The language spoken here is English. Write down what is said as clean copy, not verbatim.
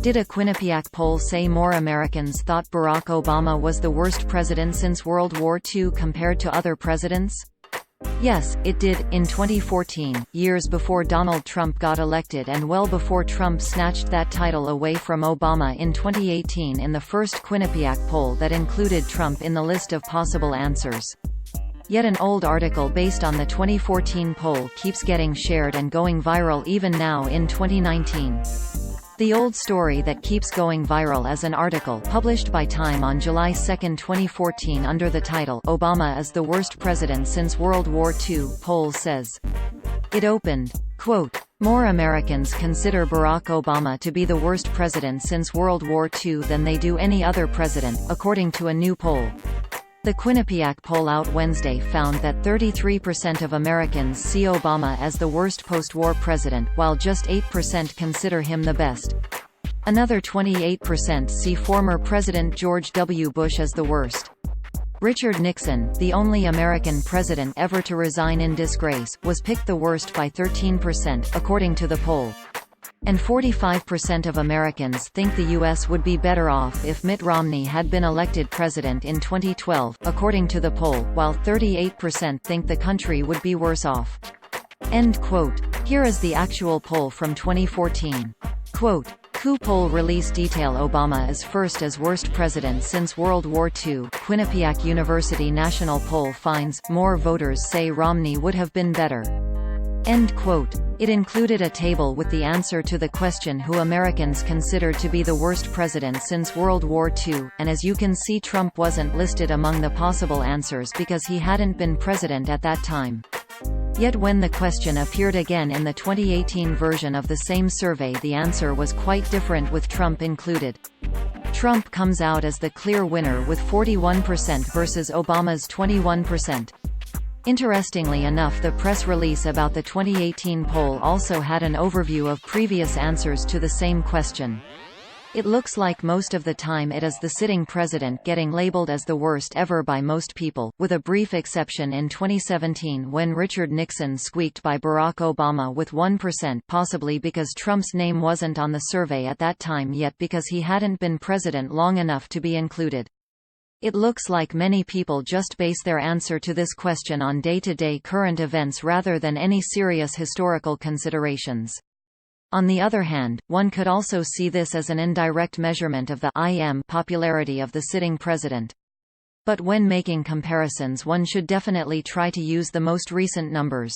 Did a Quinnipiac poll say more Americans thought Barack Obama was the worst president since World War II compared to other presidents? Yes, it did, in 2014, years before Donald Trump got elected and well before Trump snatched that title away from Obama in 2018 in the first Quinnipiac poll that included Trump in the list of possible answers. Yet an old article based on the 2014 poll keeps getting shared and going viral even now in 2019. The old story that keeps going viral is an article published by Time on July 2, 2014 under the title, "Obama is the worst president since World War II," poll says. It opened, quote, "More Americans consider Barack Obama to be the worst president since World War II than they do any other president, according to a new poll." The Quinnipiac poll out Wednesday found that 33% of Americans see Obama as the worst post-war president, while just 8% consider him the best. Another 28% see former President George W. Bush as the worst. Richard Nixon, the only American president ever to resign in disgrace, was picked the worst by 13%, according to the poll. And 45% of Americans think the U.S. would be better off if Mitt Romney had been elected president in 2012, according to the poll, while 38% think the country would be worse off. End quote. Here is the actual poll from 2014. Quote, "Coup poll release detail Obama is first as worst president since World War II. Quinnipiac University national poll finds, more voters say Romney would have been better." End quote. It included a table with the answer to the question who Americans considered to be the worst president since World War II, and as you can see Trump wasn't listed among the possible answers because he hadn't been president at that time. Yet when the question appeared again in the 2018 version of the same survey, the answer was quite different with Trump included. Trump comes out as the clear winner with 41% versus Obama's 21%. Interestingly enough, the press release about the 2018 poll also had an overview of previous answers to the same question. It looks like most of the time it is the sitting president getting labeled as the worst ever by most people, with a brief exception in 2017 when Richard Nixon squeaked by Barack Obama with 1%, possibly because Trump's name wasn't on the survey at that time yet because he hadn't been president long enough to be included. It looks like many people just base their answer to this question on day-to-day current events rather than any serious historical considerations. On the other hand, one could also see this as an indirect measurement of the popularity of the sitting president. But when making comparisons, one should definitely try to use the most recent numbers.